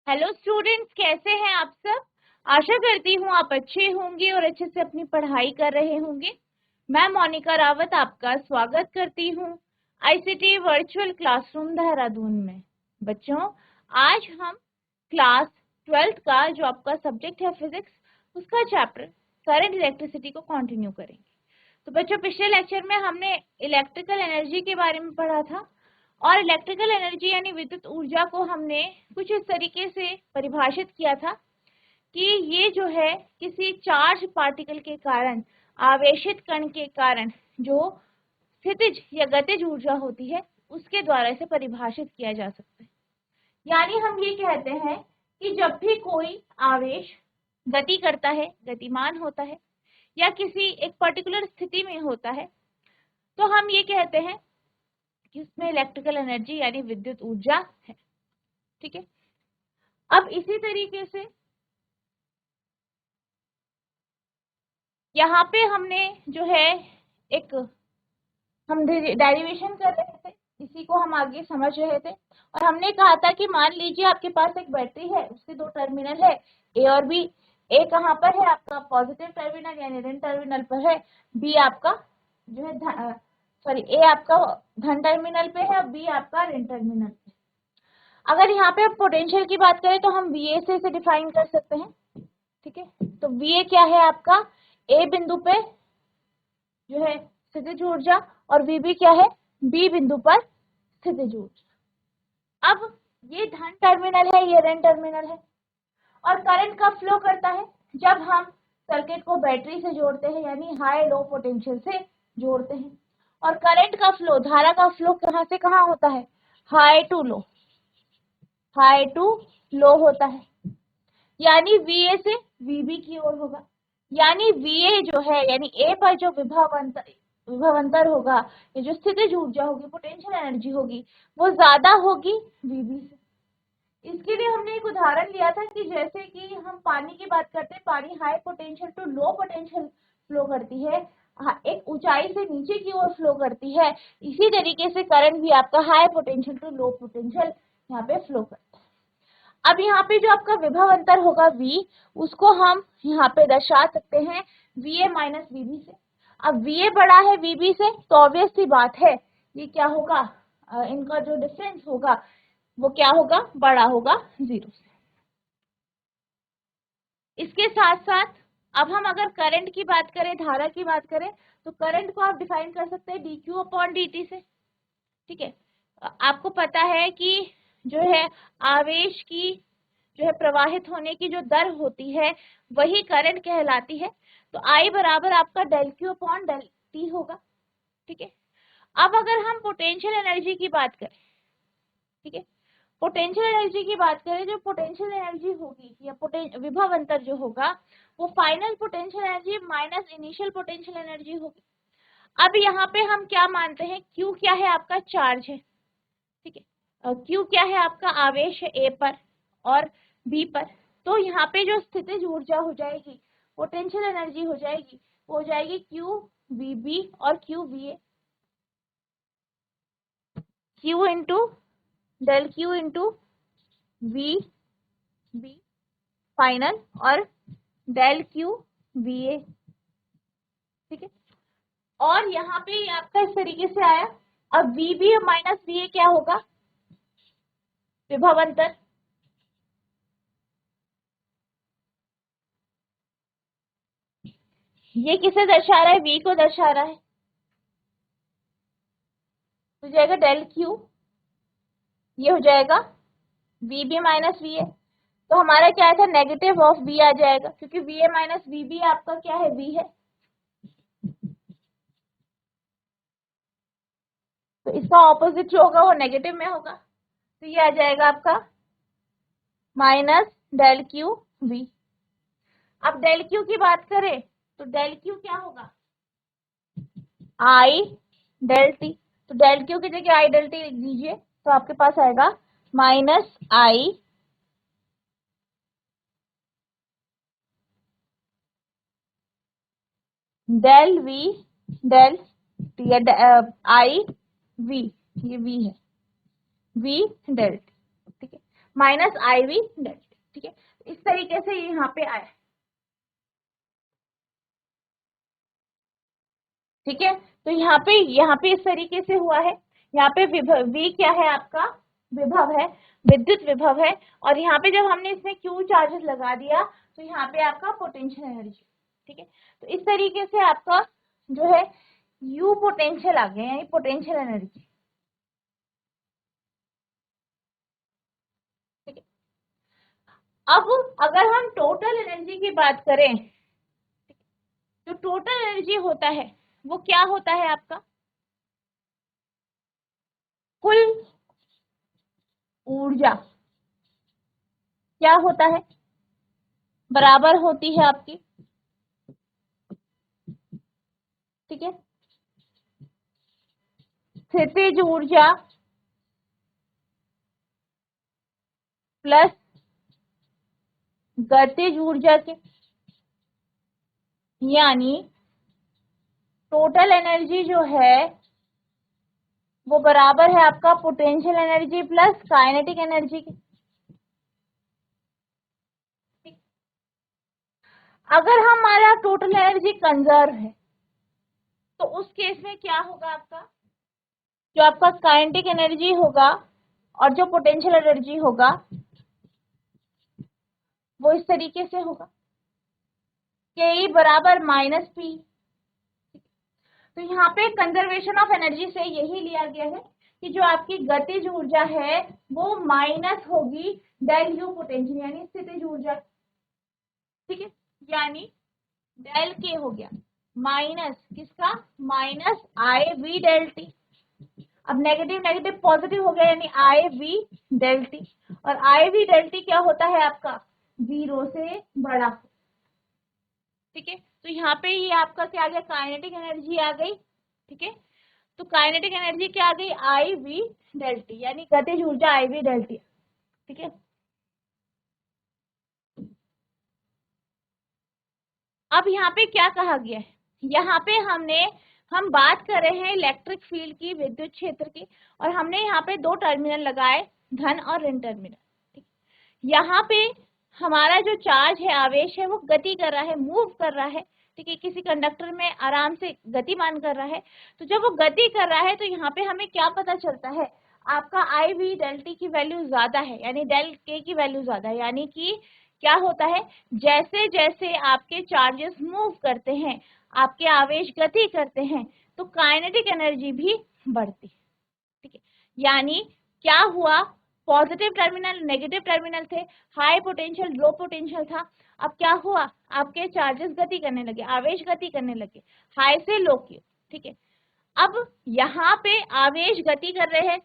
Hello students, कैसे हैं आप सब। आशा करती हूँ आप अच्छे होंगे और अच्छे से अपनी पढ़ाई कर रहे होंगे। मैं मोनिका रावत आपका स्वागत करती हूँ आईसीटी वर्चुअल क्लासरूम देहरादून में। बच्चों, आज हम क्लास 12th का जो आपका सब्जेक्ट है फिजिक्स, उसका चैप्टर करंट इलेक्ट्रिसिटी को कंटिन्यू करेंगे। तो बच्चों, पिछले लेक्चर में हमने इलेक्ट्रिकल एनर्जी के बारे में पढ़ा था और इलेक्ट्रिकल एनर्जी यानी विद्युत ऊर्जा को हमने कुछ इस तरीके से परिभाषित किया था कि ये जो है किसी चार्ज पार्टिकल के कारण, आवेशित कण के कारण जो स्थितिज या गतिज ऊर्जा होती है उसके द्वारा इसे परिभाषित किया जा सकता है। यानी हम ये कहते हैं कि जब भी कोई आवेश गति करता है, गतिमान होता है या किसी एक पर्टिकुलर स्थिति में होता है, तो हम ये कहते हैं कि उसमें इलेक्ट्रिकल एनर्जी यानी विद्युत ऊर्जा है। ठीक है। अब इसी तरीके से यहाँ पे हमने जो है एक हम डेरिवेशन कर रहे थे, इसी को हम आगे समझ रहे थे और हमने कहा था कि मान लीजिए आपके पास एक बैटरी है, उसके दो टर्मिनल है ए और बी। ए कहाँ पर है आपका पॉजिटिव टर्मिनल यानी ऋण टर्मिनल पर है, बी आपका जो है सॉरी ए आपका धन टर्मिनल पे है और बी आपका ऋण टर्मिनल पे। अगर यहाँ पे आप पोटेंशियल की बात करें तो हम वी ए से इसे डिफाइन कर सकते हैं। ठीक है, तो वी ए क्या है आपका ए बिंदु पे जो है स्थितिज ऊर्जा और वीबी क्या है बी बिंदु पर स्थितिज ऊर्जा। अब ये धन टर्मिनल है, ये ऋण टर्मिनल है और करंट कब फ्लो करता है, जब हम सर्किट को बैटरी से जोड़ते हैं यानी हाई लो पोटेंशियल से जोड़ते हैं। और करंट का फ्लो, धारा का फ्लो कहाँ से कहाँ होता है, high to low, high to low होता है। यानी वीए से वीबी की ओर होगा। यानी वीए जो है यानी ए पर जो विभवांतर होगा, ये जो स्थितिज ऊर्जा होगी, पोटेंशियल एनर्जी होगी, वो ज्यादा होगी वीबी से। इसके लिए हमने एक उदाहरण लिया था कि जैसे कि हम पानी की बात करते हैं, पानी high potential to low potential flow करती है, एक ऊंचाई से नीचे की ओर फ्लो करती है। इसी तरीके से करंट भी आपका high potential to low potential यहाँ पे फ्लो करता है। अब यहाँ पे जो आपका विभव अंतर होगा V, उसको हम यहाँ पे दर्शा सकते हैं VA माइनस VB से। अब VA बड़ा है VB से तो ऑब्वियस सी बात है ये क्या होगा, इनका जो डिफरेंस होगा वो क्या होगा, बड़ा होगा 0 से। इसके साथ साथ अब हम अगर करंट की बात करें, धारा की बात करें, तो करंट को आप डिफाइन कर सकते हैं dq अपॉन dt से। ठीक है, आपको पता है कि जो है आवेश की जो है प्रवाहित होने की जो दर होती है वही करंट कहलाती है। तो I बराबर आपका del Q upon del T होगा। ठीक है, अब अगर हम पोटेंशियल एनर्जी की बात करें, ठीक है, पोटेंशियल एनर्जी की बात करें, जो पोटेंशियल एनर्जी होगी या विभव अंतर जो होगा वो final potential energy minus initial potential energy होगी। अब यहाँ पे हम क्या मानते हैं, Q क्या है आपका चार्ज है। ठीक है, Q क्या है आपका आवेश है A पर और B पर। तो यहाँ पे जो स्थितिज ऊर्जा हो जाएगी, पोटेंशियल एनर्जी हो जाएगी, वो हो जाएगी Q VB और Q VA, Q into del Q into VB final और डेल Q VA। ठीक है, और यहाँ पे आपका इस तरीके से आया। अब VB माइनस VA क्या होगा, विभव अंतर। ये किसे दर्शा रहा है, V को दर्शा रहा है, हो जाएगा डेल Q, ये हो जाएगा VB माइनस VA। तो हमारा क्या था, नेगेटिव ऑफ V आ जाएगा क्योंकि VA माइनस VB आपका क्या है, V है। तो इसका ऑपोजिट जो होगा वो नेगेटिव में होगा, तो ये आ जाएगा आपका माइनस डेल Q V। अब डेल Q की बात करें तो डेल Q क्या होगा, I डेल T। तो डेल Q की जगह I डेल T लिख दीजिए तो आपके पास आएगा minus I del V del T या I V, ये V है, V डेल T। ठीक है, माइनस आई वी डेल्टी। ठीक है, इस तरीके से यहाँ पे आया। ठीक है, तो यहाँ पे इस तरीके से हुआ है। यहाँ पे विभव वी क्या है आपका, विभव है, विद्युत विभव है। और यहाँ पे जब हमने इसमें क्यू चार्जेस लगा दिया तो यहाँ पे आपका पोटेंशियल एनर्जी। ठीक है, तो इस तरीके से आपका जो है यू पोटेंशियल आ गया, यानी पोटेंशियल एनर्जी। ठीक है, अब अगर हम टोटल एनर्जी की बात करें, तो टोटल एनर्जी होता है वो क्या होता है आपका, कुल ऊर्जा क्या होता है, बराबर होती है आपकी। ठीक है, स्थितिज ऊर्जा प्लस गतिज ऊर्जा के, यानी टोटल एनर्जी जो है वो बराबर है आपका potential energy plus kinetic energy के। अगर हमारा टोटल एनर्जी कंजर्व है तो उस केस में क्या होगा आपका, जो आपका काइनेटिक एनर्जी होगा और जो पोटेंशियल एनर्जी होगा वो इस तरीके से होगा, के बराबर माइनस पी। तो यहाँ पे कंजर्वेशन ऑफ एनर्जी से यही लिया गया है कि जो आपकी गतिज ऊर्जा है वो माइनस होगी डेल यू पोटेंशियल यानी स्थितिज ऊर्जा। ठीक है, यानी डेल के हो गया माइनस किसका, minus I V del T. अब नेगेटिव नेगेटिव पॉजिटिव हो गया यानी आई वी डेल टी, और आई वी डेल टी क्या होता है आपका, 0 से बड़ा। ठीक है, तो यहाँ पे ये आपका क्या आ गया, काइनेटिक एनर्जी आ गई। ठीक है, तो काइनेटिक एनर्जी क्या आ गई, आई वी डेल्टी, यानी गतिज ऊर्जा आई वी डेल्टी। ठीक है, अब यहाँ पे क्या कहा गया है, यहाँ पे हम बात कर रहे हैं इलेक्ट्रिक फील्ड की, विद्युत क्षेत्र की, और हमने यहाँ पे दो टर्मिनल लगाए, धन और ऋण टर्मिनल। यहाँ पे हमारा जो चार्ज है, आवेश है, वो गति कर रहा है, मूव कर रहा है। ठीक है, किसी कंडक्टर में आराम से गतिमान कर रहा है। तो जब वो गति कर रहा है तो यहाँ पे हमें क्या पता चलता है, आपका आई वी डेल टी की वैल्यू ज्यादा है, यानी डेल के की वैल्यू ज्यादा है। यानी कि क्या होता है, जैसे जैसे आपके चार्जेस मूव करते हैं, आपके आवेश गति करते हैं, तो काइनेटिक एनर्जी भी बढ़ती है। ठीक है, यानी क्या हुआ, पॉजिटिव टर्मिनल नेगेटिव टर्मिनल थे, हाई पोटेंशियल लो पोटेंशियल था। अब क्या हुआ, आपके चार्जेस गति करने लगे, आवेश गति करने लगे, हाई से लो की। ठीक है, अब यहाँ पे आवेश गति कर रहे हैं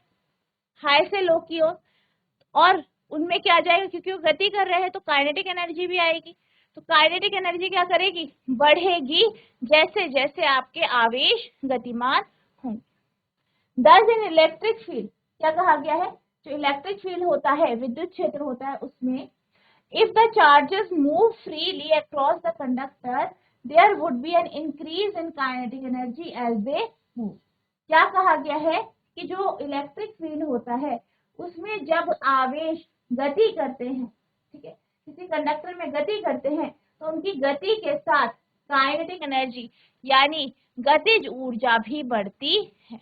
हाई से लो की ओर, और उनमें क्या आ जाएगा, क्योंकि वो गति कर रहे हैं तो काइनेटिक एनर्जी भी आएगी। तो काइनेटिक एनर्जी क्या करेगी, बढ़ेगी, जैसे जैसे आपके आवेश गतिमान होंगे। दस इन इलेक्ट्रिक फील्ड क्या कहा गया है, जो इलेक्ट्रिक फील्ड होता है, विद्युत क्षेत्र होता है, उसमें if the charges move freely across the conductor there would be an increase in kinetic energy as they move। क्या कहा गया है कि जो इलेक्ट्रिक फील्ड होता है उसमें जब आवेश गति करते हैं, ठीक है, किसी कंडक्टर में गति करते हैं, तो उनकी गति के साथ काइनेटिक एनर्जी यानी गतिज ऊर्जा भी बढ़ती है।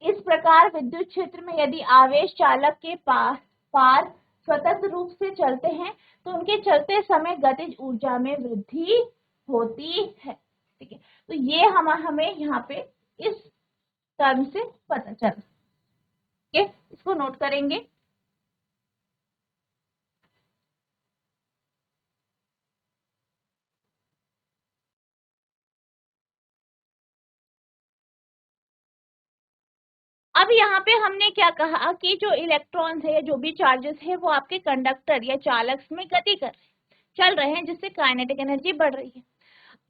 इस प्रकार विद्युत क्षेत्र में यदि आवेश चालक के पार स्वतंत्र रूप से चलते हैं तो उनके चलते समय गतिज ऊर्जा में वृद्धि होती है। ठीक है, तो ये हमें यहाँ पे इस टर्म से पता चला। ठीक है, इसको नोट करेंगे। अब यहाँ पे हमने क्या कहा कि जो इलेक्ट्रॉन्स है, जो भी चार्जेस है, वो आपके कंडक्टर या चालक में गति कर चल रहे हैं, जिससे काइनेटिक एनर्जी बढ़ रही है।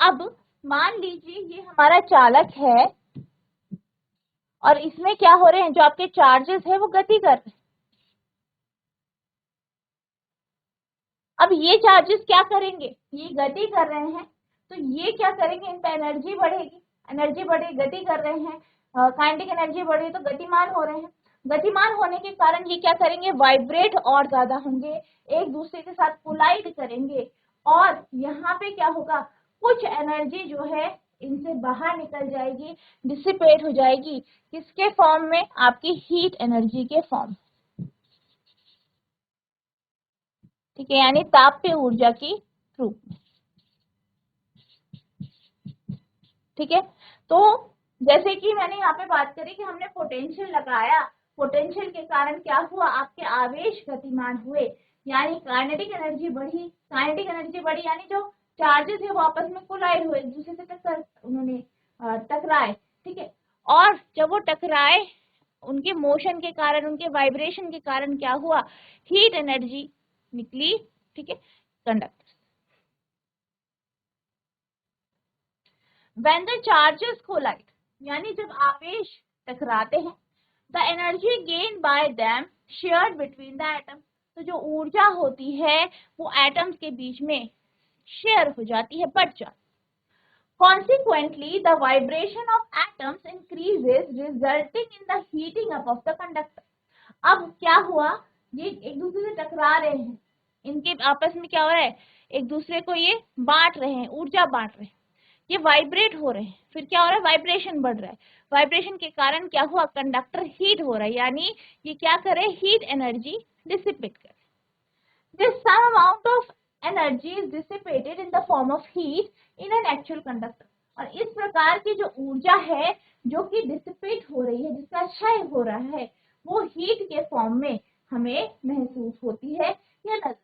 अब मान लीजिए ये हमारा चालक है और इसमें क्या हो रहे हैं, जो आपके चार्जेस है वो गति कर रहे हैं। अब ये चार्जेस क्या करेंगे, ये गति कर रहे हैं, तो ये क्या करेंगे, इन पर एनर्जी बढ़ेगी, एनर्जी बढ़ेगी, गति कर रहे हैं, काइनेटिक एनर्जी बढ़ रही है तो गतिमान हो रहे हैं। गतिमान होने के कारण ये क्या करेंगे, वाइब्रेट और ज्यादा होंगे, एक दूसरे के साथ कोलाइड करेंगे, और यहाँ पे क्या होगा, कुछ एनर्जी जो है इनसे बाहर निकल जाएगी, डिसिपेट हो जाएगी, किसके फॉर्म में, आपकी हीट एनर्जी के फॉर्म, ठीक है, यानी ताप्य ऊर्जा की रूप में, ठीक है। तो जैसे कि मैंने यहाँ पे बात करी कि हमने पोटेंशियल लगाया, पोटेंशियल के कारण क्या हुआ, आपके आवेश गतिमान हुए, यानी काइनेटिक एनर्जी बढ़ी, काइनेटिक एनर्जी बढ़ी यानी जो चार्जेस है वो आपस में कोलाइड हुए, एक दूसरे से टकराए, ठीक है। और जब वो टकराए, उनके मोशन के कारण, उनके वाइब्रेशन के कारण क्या हुआ, हीट एनर्जी निकली, ठीक है, conductor. When the charges collide, यानी जब आवेश टकराते हैं, the energy gained by them shared between the atoms, तो जो ऊर्जा होती है वो एटम्स के बीच में शेयर हो जाती है, बढ़ जाती है। Consequently, the vibration of atoms increases, resulting in the heating up of the conductor. अब क्या हुआ, ये एक दूसरे से टकरा रहे हैं, इनके आपस में क्या हो रहा है, एक दूसरे को ये बांट रहे हैं, ऊर्जा बांट रहे हैं, ये वाइब्रेट हो रहे हैं, फिर क्या हो रहा है, वाइब्रेशन बढ़ रहा है, वाइब्रेशन के कारण क्या हुआ, कंडक्टर हीट हो रहा है, यानी ये क्या करे, हीट एनर्जी डिसिपेट करे। This some amount of energy is dissipated in the form of heat in an actual conductor. और इस प्रकार की जो ऊर्जा है जो कि डिसिपेट हो रही है, जिसका क्षय हो रहा है, वो हीट के फॉर्म में हमें महसूस होती है या नजर।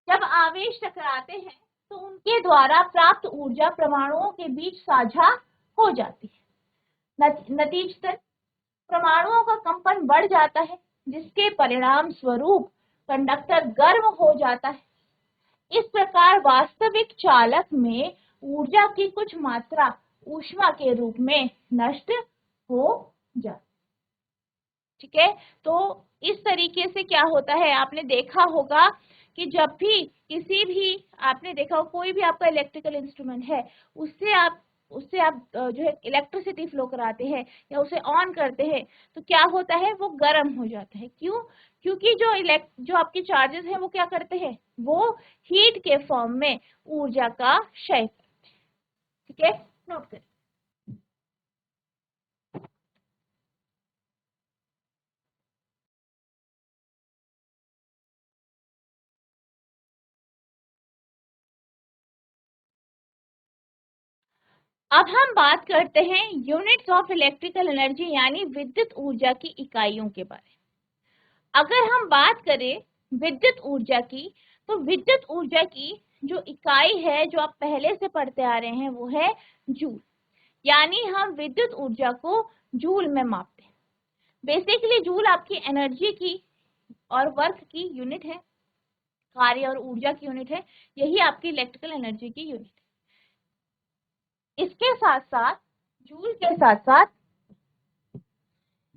जब आवेश टकराते हैं तो उनके द्वारा प्राप्त ऊर्जा परमाणुओं के बीच साझा हो जाती है, नतीजतन परमाणुओं का कंपन बढ़ जाता है, जिसके परिणाम स्वरूप कंडक्टर गर्म हो जाता है। इस प्रकार वास्तविक चालक में ऊर्जा की कुछ मात्रा ऊष्मा के रूप में नष्ट हो जाती, ठीक है। तो इस तरीके से क्या होता है, आपने देखा होगा कि जब भी किसी भी, आपने देखा हो कोई भी आपका इलेक्ट्रिकल इंस्ट्रूमेंट है, उससे आप जो है इलेक्ट्रिसिटी फ्लो कराते हैं या उसे ऑन करते हैं, तो क्या होता है, वो गर्म हो जाता है। क्यों, क्योंकि जो आपके चार्जेस हैं वो क्या करते हैं, वो हीट के फॉर्म में ऊर्जा का क्षय करते हैं, ठीक है, नोट करें। अब हम बात करते हैं यूनिट्स ऑफ इलेक्ट्रिकल एनर्जी, यानी विद्युत ऊर्जा की इकाइयों के बारे में। अगर हम बात करें विद्युत ऊर्जा की, तो विद्युत ऊर्जा की जो इकाई है, जो आप पहले से पढ़ते आ रहे हैं, वो है जूल, यानी हम विद्युत ऊर्जा को जूल में मापते हैं। बेसिकली जूल आपकी एनर्जी की और वर्क की यूनिट है, कार्य और ऊर्जा की यूनिट है, यही आपकी इलेक्ट्रिकल एनर्जी की यूनिट है। इसके साथ साथ, जूल के साथ साथ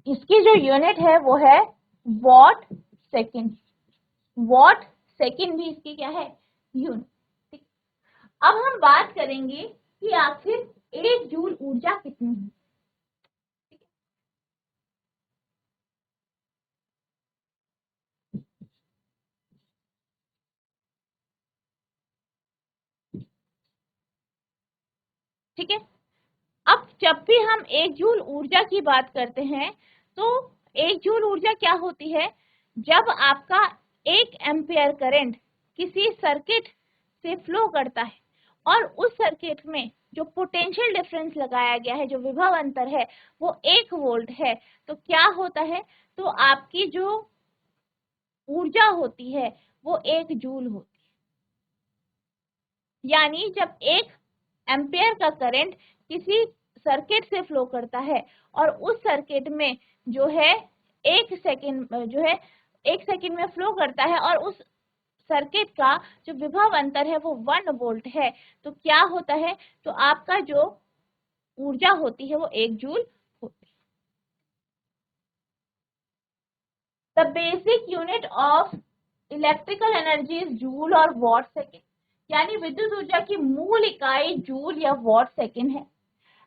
इसकी जो यूनिट है वो है वॉट सेकंड, वॉट सेकंड भी इसकी क्या है, यूनिट। अब हम बात करेंगे कि आखिर 1 जूल ऊर्जा कितनी है। ठीक है, अब जब भी हम 1 जूल ऊर्जा की बात करते हैं, तो 1 जूल ऊर्जा क्या होती है, जब आपका 1 एम्पियर करंट किसी सर्किट से फ्लो करता है और उस सर्किट में जो पोटेंशियल डिफरेंस लगाया गया है, जो विभव अंतर है, वो 1 वोल्ट है, तो क्या होता है, तो आपकी जो ऊर्जा होती है वो 1 जूल होती है। यानी जब 1 एम्पियर का करंट किसी सर्किट से फ्लो करता है और उस सर्किट में जो है 1 सेकंड जो है 1 सेकंड में फ्लो करता है और उस सर्किट का जो विभव अंतर है वो 1 वोल्ट है, तो क्या होता है, तो आपका जो ऊर्जा होती है वो 1 जूल होती है। The basic unit of electrical energy is joule और वॉट सेकंड, यानी विद्युत ऊर्जा की मूल इकाई जूल या वॉट सेकंड है।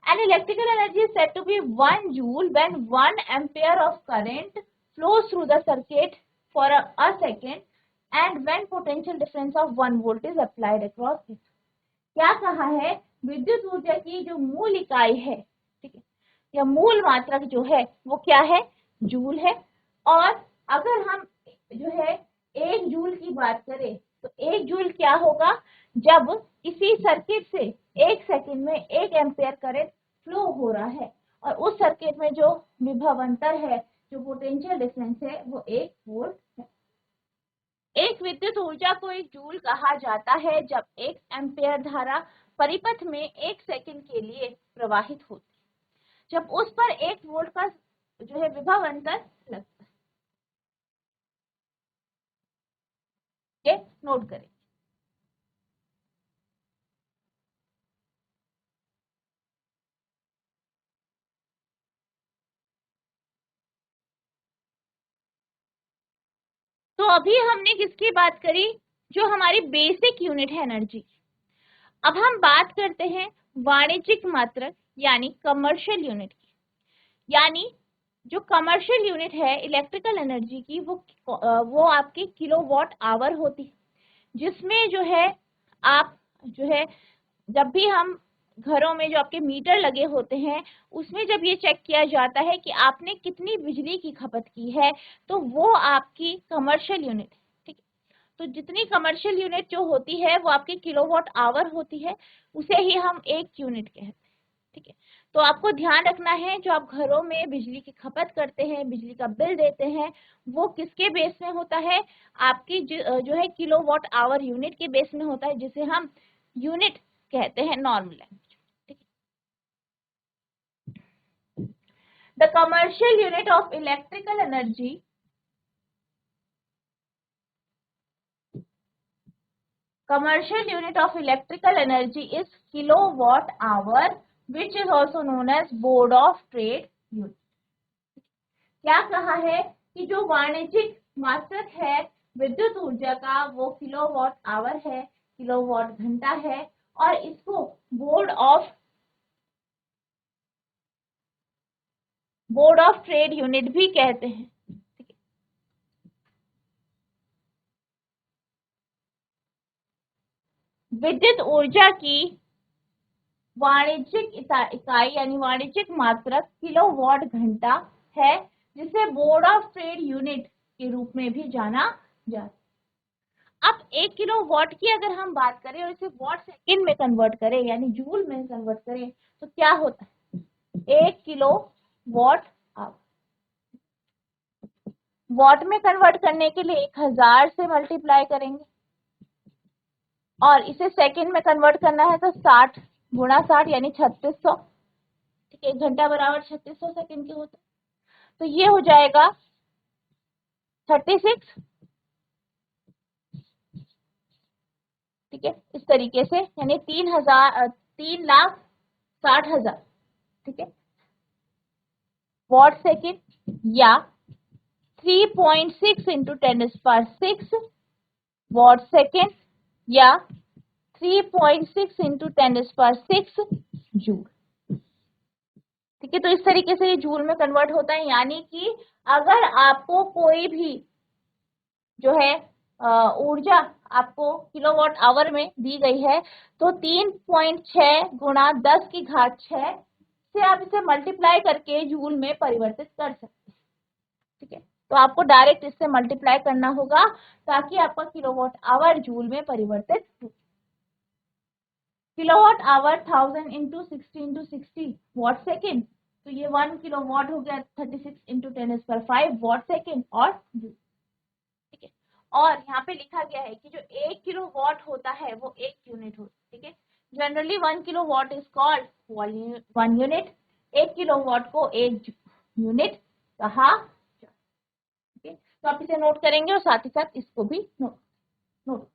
An electrical energy is said to be 1 joule when 1 ampere of current flows through the circuit for a second and when potential difference of 1 volt is applied across it. क्या कहा है, विद्युत ऊर्जा की जो मूल इकाई है, ठीक है, या मूल मात्रक जो है वो क्या है, जूल है। और अगर हम जो है 1 जूल की बात करें तो 1 जूल क्या होगा, जब किसी सर्किट से 1 सेकंड में 1 एम्पियर करंट फ्लो हो रहा है और उस सर्किट में जो विभव अंतर है, जो पोटेंशियल डिफरेंस है, वो 1 वोल्ट है। एक विद्युत ऊर्जा को एक जूल कहा जाता है जब 1 एम्पियर धारा परिपथ में 1 सेकंड के लिए प्रवाहित होती है, जब उस पर 1 वोल्ट का जो है विभव अंतर लगता है। ये नोट करें। तो अभी हमने किसकी बात करी, जो हमारी बेसिक यूनिट है एनर्जी। अब हम बात करते हैं वाणिज्यिक मात्रक यानी कमर्शियल यूनिट की। यानी जो कमर्शियल यूनिट है इलेक्ट्रिकल एनर्जी की, वो आपकी किलोवाट आवर होती है, जिसमें जो है आप जो है जब भी हम घरों में जो आपके मीटर लगे होते हैं उसमें जब ये चेक किया जाता है कि आपने कितनी बिजली की खपत की है, तो वो आपकी कमर्शियल यूनिट है, ठीक है। तो जितनी कमर्शियल यूनिट जो होती है वो आपकी किलोवाट आवर होती है, उसे ही हम एक यूनिट कहते हैं, ठीक है। तो आपको ध्यान रखना है, जो आप घरों में बिजली की खपत करते हैं, बिजली का बिल देते हैं, वो किसके बेस में होता है, आपकी जो है किलोवाट आवर यूनिट के बेस में होता है, जिसे हम यूनिट कहते हैं नॉर्मल लैंग्वेज, ठीक है। The commercial unit of electrical energy, commercial unit of electrical energy is kilowatt hour, which is also known as board of trade unit। क्या कहा है कि जो वाणिज्यिक मात्रक है विद्युत ऊर्जा का वो किलोवाट आवर है, किलोवाट घंटा है, और इसको बोर्ड ऑफ ट्रेड यूनिट भी कहते हैं। विद्युत ऊर्जा की वाणिज्यिक इकाई यानी वाणिज्यिक मात्रक किलोवाट घंटा है, जिसे बोर्ड ऑफ ट्रेड यूनिट के रूप में भी जाना जाता है। अब 1 किलोवाट की अगर हम बात करें और इसे वाट सेकंड में कन्वर्ट करें यानी जूल में कन्वर्ट करें तो क्या होता है, 1 किलो वाट आवर। वाट में कन्वर्ट करने के लिए 1000 से मल्टीप्लाई करेंगे और इसे सेकंड में कन्वर्ट करना है तो 60 गुणा 60 यानी 3600, ठीक है। 1 घंटा बराबर 3600 सेकंड के होता है, तो ये हो जाएगा 36, ठीक है, इस तरीके से, यानी 3,60,000, ठीक है, वाट सेकंड, या 3.6 इंटू 10⁶ वाट सेकंड, या 3.6 इंटू 10⁶ जूल, ठीक है। तो इस तरीके से ये जूल में कन्वर्ट होता है। यानी कि अगर आपको कोई भी जो है ऊर्जा आपको किलोवाट आवर में दी गई है तो 3.6 गुणा 10 की घात 6 से आप इसे मल्टीप्लाई करके जूल में परिवर्तित कर सकते हैं, ठीक है। तो आपको डायरेक्ट इससे मल्टीप्लाई करना होगा ताकि आपका किलोवाट आवर जूल में परिवर्तित हो। Kilowatt hour 1000 into 60 into 60 watt second, तो ये 1 किलोवाट हो गया 36 इंटू 10⁵ वाट सेकेंड और जूल, ठीक है। और यहाँ पे लिखा गया है कि जो 1 किलोवाट होता है वो 1 यूनिट होता है, ठीक है। Generally 1 kilowatt is called 1 unit. 1 kilowatt को 1 यूनिट कहा, ठीक है। तो आप इसे नोट करेंगे और साथ ही साथ इसको भी नोट नोट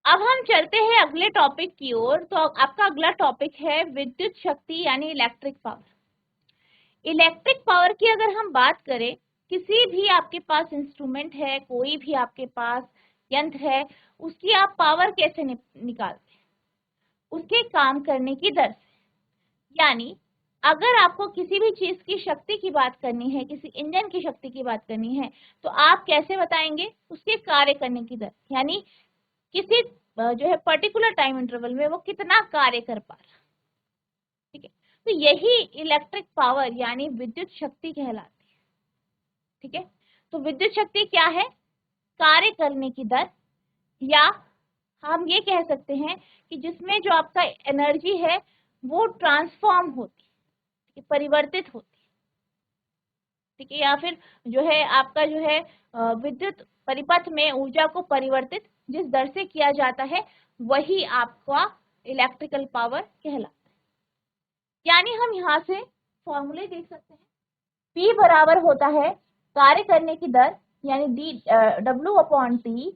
अब हम चलते हैं अगले टॉपिक की ओर। तो आपका अगला टॉपिक है विद्युत शक्ति यानी इलेक्ट्रिक पावर। इलेक्ट्रिक पावर की अगर हम बात करें, किसी भी आपके पास इंस्ट्रूमेंट है, कोई भी आपके पास यंत्र है, उसकी आप पावर कैसे निकालते हैं? उसके काम करने की दर से। यानी अगर आपको किसी भी चीज की शक्ति की बात करनी है, किसी इंजन की शक्ति की बात करनी है, तो आप कैसे बताएंगे? उसके कार्य करने की दर, यानी किसी जो है पर्टिकुलर टाइम इंटरवल में वो कितना कार्य कर पा रहा। ठीक है, तो यही इलेक्ट्रिक पावर यानी विद्युत शक्ति कहलाती है। ठीक है, तो विद्युत शक्ति क्या है? कार्य करने की दर, या हम ये कह सकते हैं कि जिसमें जो आपका एनर्जी है वो ट्रांसफॉर्म होती है, परिवर्तित होती है। ठीक है, या फिर जो है आपका जो है विद्युत परिपथ में ऊर्जा को परिवर्तित जिस दर से किया जाता है वही आपका इलेक्ट्रिकल पावर कहलाता है। यानी हम यहाँ से फॉर्मूले देख सकते हैं। P बराबर होता है कार्य करने की दर यानी W/T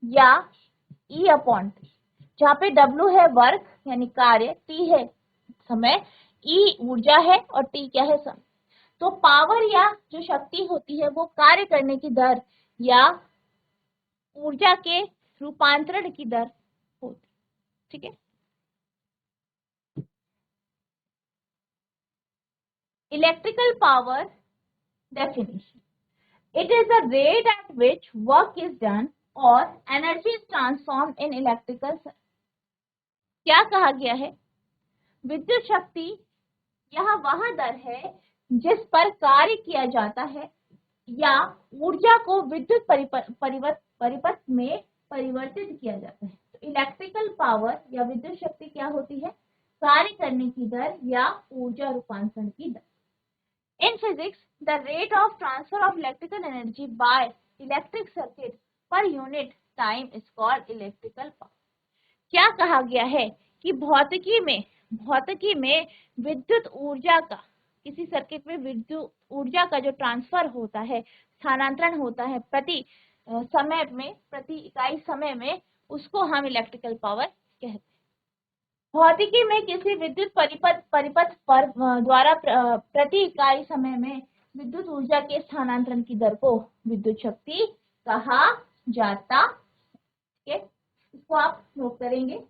या E/T, जहाँ पे W है वर्क यानी कार्य, T है समय, E ऊर्जा है और T क्या है? समय। तो पावर या जो शक्ति होती है वो कार्य करने की दर या ऊर्जा के रूपांतरण की दर होती। ठीक है, electrical power definition. It is the rate at which work is done or energy is transformed in electrical circuit. क्या कहा गया है? विद्युत शक्ति यह वह दर है जिस पर कार्य किया जाता है या ऊर्जा को विद्युत परिपथ में परिवर्तित किया जाता है। तो इलेक्ट्रिकल पावर या विद्युत शक्ति क्या होती है? कार्य करने की दर या ऊर्जा रूपांतरण की दर। In physics, the rate of transfer of electrical energy by electric circuit per unit time is called electrical power. क्या कहा गया है कि भौतिकी में विद्युत ऊर्जा का, किसी सर्किट में विद्युत ऊर्जा का जो ट्रांसफर होता है, स्थानांतरण होता है प्रति इकाई समय में, उसको हम इलेक्ट्रिकल पावर कहते हैं। भौतिकी में किसी विद्युत परिपथ पर द्वारा प्रति इकाई समय में विद्युत ऊर्जा के स्थानांतरण की दर को विद्युत शक्ति कहा जाता है। इसको आप नोट करेंगे।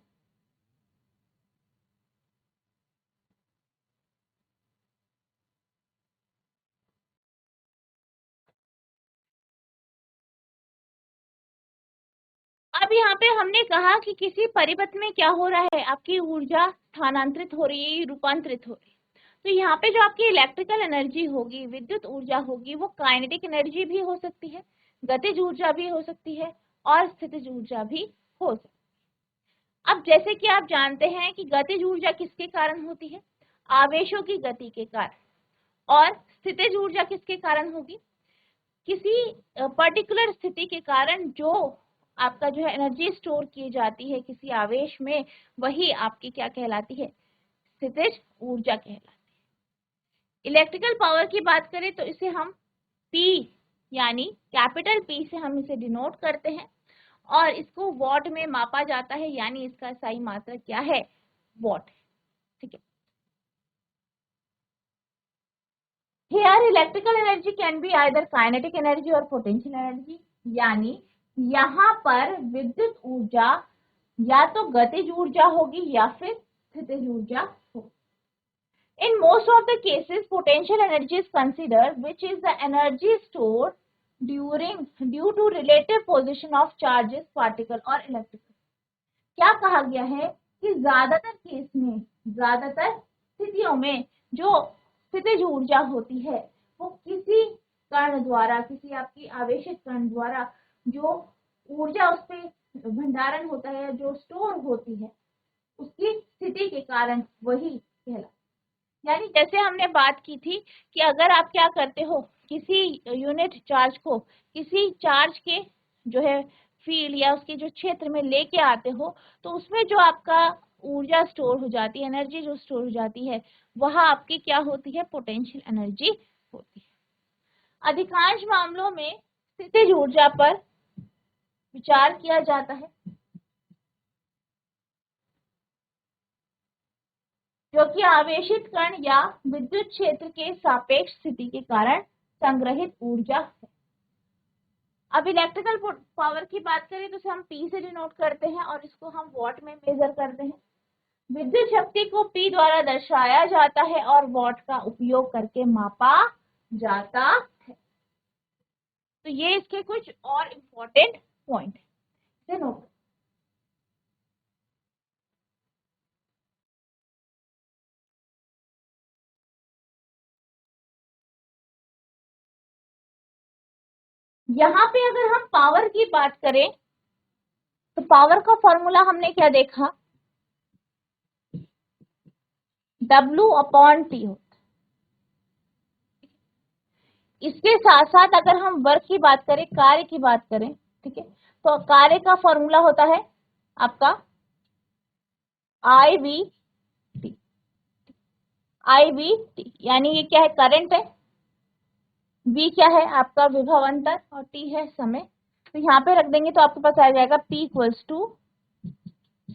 अब यहाँ पे हमने कहा कि किसी परिपथ में क्या हो रहा है, आपकी ऊर्जा स्थानांतरित हो रही है, रूपांतरित हो रही है। तो यहाँ पे जो आपकी इलेक्ट्रिकल एनर्जी होगी, विद्युत ऊर्जा होगी, वो काइनेटिक एनर्जी भी हो सकती है, गतिज ऊर्जा भी हो सकती है और स्थितिज ऊर्जा भी हो सकती है। अब जैसे कि आप जानते हैं कि गतिज ऊर्जा किसके कारण होती है? आवेशों की गति के कारण। और स्थितिज ऊर्जा किसके कारण होगी? किसी पर्टिकुलर स्थिति के कारण जो आपका जो है एनर्जी स्टोर की जाती है किसी आवेश में, वही आपकी क्या कहलाती है? स्थितिज ऊर्जा कहलाती है। इलेक्ट्रिकल पावर की बात करें तो इसे हम P यानी कैपिटल P से हम इसे डिनोट करते हैं और इसको वॉट में मापा जाता है, यानी इसका सही मात्रा क्या है? वॉट है। ठीक है, here electrical energy can be either kinetic energy or potential energy, यानी यहाँ पर विद्युत ऊर्जा या तो गतिज ऊर्जा होगी या फिर स्थितिज ऊर्जा होगी। In most of the cases, potential energy is considered, which is the energy stored due to relative position of charges, particle और electrical. क्या कहा गया है कि ज्यादातर केस में, ज्यादातर स्थितियों में जो स्थितिज ऊर्जा होती है वो किसी कण द्वारा, किसी आपकी आवेशित कण द्वारा जो ऊर्जा उस पर भंडारण होता है, जो स्टोर होती है, उसकी स्थिति के कारण वही कहलाता। यानी जैसे हमने बात की थी कि अगर आप क्या करते हो, किसी यूनिट चार्ज को किसी चार्ज के जो है फील्ड या उसके जो क्षेत्र में लेके आते हो, तो उसमें जो आपका ऊर्जा स्टोर हो जाती है, एनर्जी जो स्टोर हो जाती है, वह आपकी क्या होती है? पोटेंशियल एनर्जी होती है। अधिकांश मामलों में स्थितिज ऊर्जा पर विचार किया जाता है, जो कि आवेशित कण या विद्युत क्षेत्र के सापेक्ष स्थिति के कारण संग्रहित ऊर्जा है। अब इलेक्ट्रिकल पावर की बात करें तो इसे हम P से डिनोट करते हैं और इसको हम वॉट में मेजर करते हैं। विद्युत शक्ति को P द्वारा दर्शाया जाता है और वॉट का उपयोग करके मापा जाता है। तो ये इसके कुछ और इम्पोर्टेंट पॉइंट है, नोट। यहाँ पे अगर हम पावर की बात करें तो पावर का फॉर्मूला हमने क्या देखा, W/T होता। इसके साथ साथ अगर हम वर्क की बात करें, कार्य की बात करें, ठीक है, तो कार्य का फॉर्मूला होता है आपका IVT। IVT यानी ये क्या है, करंट है, V क्या है आपका विभव अंतर और T है समय। तो यहाँ पे रख देंगे तो आपके पास आ जाएगा P equals to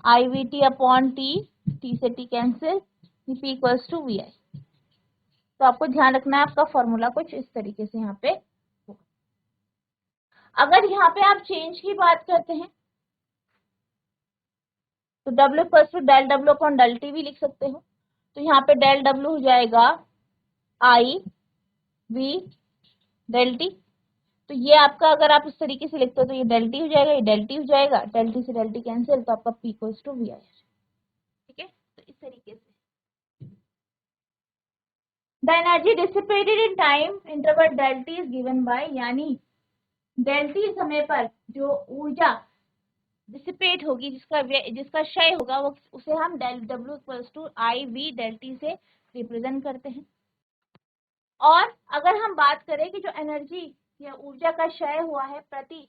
IVT/T, T से T cancel, P equals to VI। तो आपको ध्यान रखना है आपका फॉर्मूला कुछ इस तरीके से यहाँ पे। अगर यहाँ पे आप चेंज की बात करते हैं तो W इक्वल्स टू डेल W/डेल T भी लिख सकते हो। तो यहाँ पे डेल W हो जाएगा IV डेल T। तो ये आपका अगर आप इस तरीके से लिखते हो तो ये डेल T हो जाएगा, ये डेल T हो जाएगा, डेल T से डेल T कैंसिल, तो आपका P इक्वल्स टू VI। ठीक है, तो इस तरीके से the energy dissipated in time interval del T is given by, यानी डेल T समय पर जो ऊर्जा डिसिपेट होगी, जिसका क्षय होगा, वो उसे हम del W equals to IV del T से रिप्रेजेंट करते हैं। और अगर हम बात करें कि जो एनर्जी या ऊर्जा का क्षय हुआ है प्रति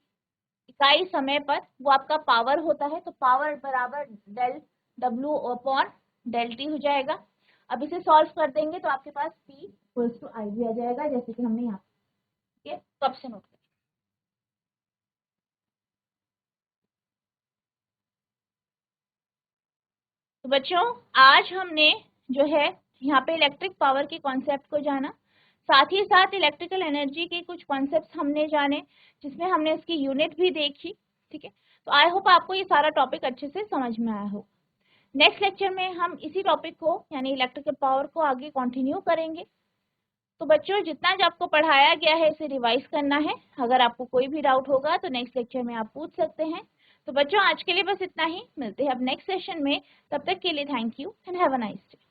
इकाई समय पर, वो आपका पावर होता है। तो पावर बराबर डेल W/डेल T हो जाएगा। अब इसे सॉल्व कर देंगे तो आपके पास P इक्वल्स टू IV आ जाएगा, जैसे कि हमने यहाँ पे कब से नोट किया। तो बच्चों आज हमने जो है यहाँ पे इलेक्ट्रिक पावर के कॉन्सेप्ट को जाना, साथ ही साथ इलेक्ट्रिकल एनर्जी के कुछ कॉन्सेप्ट्स हमने जाने, जिसमें हमने इसकी यूनिट भी देखी। ठीक है, तो आई होप आपको ये सारा टॉपिक अच्छे से समझ में आया हो। नेक्स्ट लेक्चर में हम इसी टॉपिक को यानी इलेक्ट्रिकल पावर को आगे कंटिन्यू करेंगे। तो बच्चों जितना जो आपको पढ़ाया गया है इसे रिवाइज करना है। अगर आपको कोई भी डाउट होगा तो नेक्स्ट लेक्चर में आप पूछ सकते हैं। तो बच्चों आज के लिए बस इतना ही, मिलते हैं अब नेक्स्ट सेशन में। तब तक के लिए thank you and have a nice day.